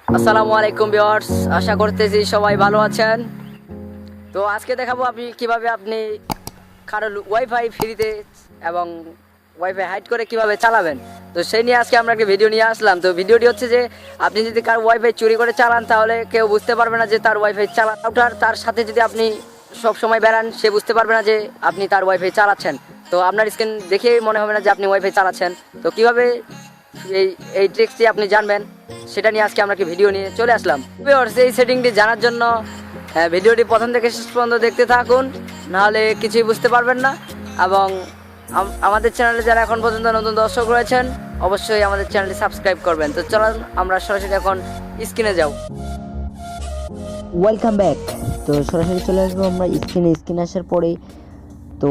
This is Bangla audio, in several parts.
আসসালামু আলাইকুম ভিউয়ার্স, আশা করতেছি সবাই ভালো আছেন। তো আজকে দেখাবো কিভাবে আপনি কারো ওয়াইফাই ফ্রিতে এবং ওয়াইফাই হাইড করে কিভাবে চালাবেন। তো সেই নিয়ে আজকে আমরা একটা ভিডিও নিয়ে আসলাম। তো ভিডিওটি হচ্ছে যে আপনি যদি কারো ওয়াইফাই চুরি করে চালান তাহলে কেউ বুঝতে পারবে না যে তার ওয়াইফাই রাউটার তার সাথে যদি আপনি সব সময় বেড়ান সে বুঝতে পারবে না যে আপনি তার ওয়াইফাই চালাচ্ছেন। তো আপনার স্ক্রিন দেখেই মনে হবে না যে আপনি ওয়াইফাই চালাচ্ছেন। তো কিভাবে এই ট্রিক্সটি আপনি জানবেন সেটা নিয়ে আজকে আমরা কি ভিডিও নিয়ে চলে আসলাম। ভিউয়ার্স, এই সেটিংটি জানার জন্য ভিডিওটি প্রথম থেকে শেষ পর্যন্ত দেখতে থাকুন, নাহলে কিছুই বুঝতে পারবেন না। এবং আমাদের চ্যানেলে যারা এখন পর্যন্ত নতুন দর্শক রয়েছেন অবশ্যই আমাদের চ্যানেলটি সাবস্ক্রাইব করবেন। তো চলুন আমরা সরাসরি এখন স্ক্রিনে যাও। Welcome back. তো সরাসরি চলে আসবো আমরা স্ক্রিনে আসার পরে। তো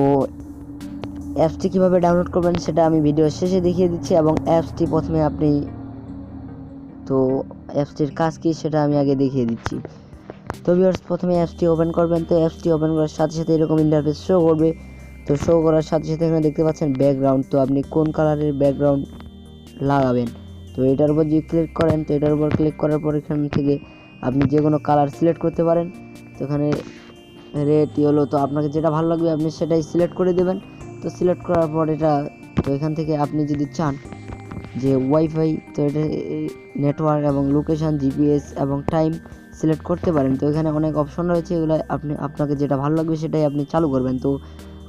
অ্যাপসটি কীভাবে ডাউনলোড করবেন সেটা আমি ভিডিও শেষে দেখিয়ে দিচ্ছি, এবং অ্যাপসটি প্রথমে আপনি তো অ্যাপসটির কাজ কী সেটা আমি আগে দেখিয়ে দিচ্ছি। তো ভিউয়ার্স, প্রথমে অ্যাপসটি ওপেন করবেন। তো অ্যাপসটি ওপেন করার সাথে সাথে এরকম ইন্টারফেস শো করবে। তো শো করার সাথে সাথে এখানে দেখতে পাচ্ছেন ব্যাকগ্রাউন্ড। তো আপনি কোন কালারের ব্যাকগ্রাউন্ড লাগাবেন তো এটার উপর যদি ক্লিক করেন, তো এটার উপর ক্লিক করার পর এখান থেকে আপনি যে কোনো কালার সিলেক্ট করতে পারেন। তো এখানে রেড, ইয়েলো, তো আপনাকে যেটা ভালো লাগবে আপনি সেটাই সিলেক্ট করে দেবেন। তো সিলেক্ট করার পর তো এখান থেকে আপনি যদি চান যে ওয়াইফাই, তো এটা নেটওয়ার্ক এবং লোকেশান, জিপিএস এবং টাইম সিলেক্ট করতে পারেন। তো এখানে অনেক অপশন রয়েছে, এগুলো আপনাকে যেটা ভালো লাগবে সেটাই আপনি চালু করবেন। তো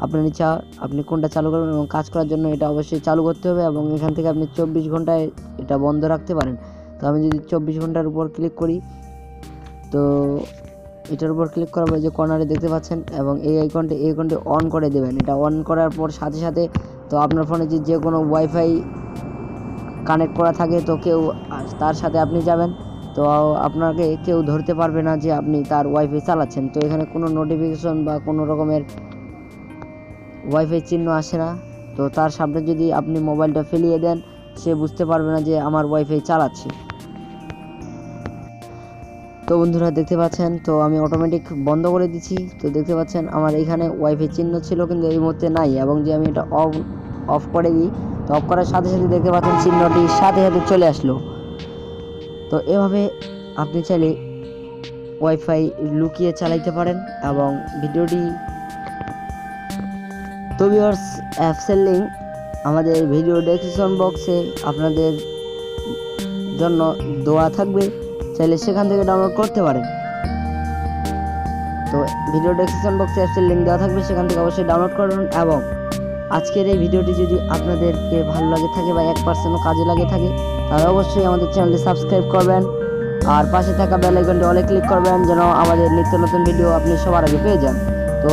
আপনার ইচ্ছা আপনি কোনটা চালু করবেন, এবং কাজ করার জন্য এটা অবশ্যই চালু করতে হবে, এবং এখান থেকে আপনি 24 ঘন্টায় এটা বন্ধ রাখতে পারেন। তো আমি যদি 24 ঘন্টার উপর ক্লিক করি, তো এটার উপর ক্লিক করার পর যে কর্নারে দেখতে পাচ্ছেন, এবং এই আইকনটি অন করে দেবেন। এটা অন করার পর সাথে সাথে তো আপনার ফোনে যে কোনো ওয়াইফাই কানেক্ট করা থাকে তো তার সাথে আপনি যাবেন, তো আপনাকে কেউ ধরতে পারবে না যে আপনি তার ওয়াইফাই চালাচ্ছেন। তো এখানে কোনো নোটিফিকেশন বা কোনো রকমের ওয়াইফাই চিহ্ন আসে না। তো তার সামনে যদি আপনি মোবাইলটা ফেলিয়ে দেন সে বুঝতে পারবে না যে আমার ওয়াইফাই চালাচ্ছি। তো বন্ধুরা দেখতে পাচ্ছেন, তো আমি অটোমেটিক বন্ধ করে দিচ্ছি। তো দেখতে পাচ্ছেন আমার এখানে ওয়াইফাই চিহ্ন ছিল কিন্তু এই মুহূর্তে নাই, এবং যে আমি এটা অফ করে দিই, তো অফ করার সাথে সাথে দেখতে পাচ্ছেন চিহ্নটি সাথে সাথে চলে আসলো। তো এভাবে আপনি চাইলে ওয়াইফাই লুকিয়ে চালাইতে পারেন। এবং ভিডিওটি তো ভিউয়ার্স, অ্যাপসের লিঙ্ক আমাদের ভিডিও ডেসক্রিপশন বক্সে আপনাদের জন্য দেওয়া থাকবে, চাইলে সেখান থেকে ডাউনলোড করতে পারেন। তো ভিডিও ডেসক্রিপশন বক্সে অ্যাপসের লিঙ্ক দেওয়া থাকবে, সেখান থেকে অবশ্যই ডাউনলোড করুন। এবং আজকের এই ভিডিওটি যদি আপনাদেরকে ভালো লাগে থাকে বা 1%ও কাজে লাগে থাকে, তাহলে অবশ্যই আমাদের চ্যানেলটি সাবস্ক্রাইব করবেন, আর পাশে থাকা বেল আইকনটি অলে ক্লিক করবেন যেন আমাদের নিত্য নতুন ভিডিও আপনি সবার আগে পেয়ে যান। তো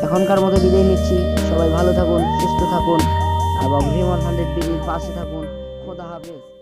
এখনকার মতো বিদায় নিচ্ছি। সবাই ভালো থাকুন, সুস্থ থাকুন এবং রিমন 100 বিডির পাশে থাকুন। খোদা হাফেজ।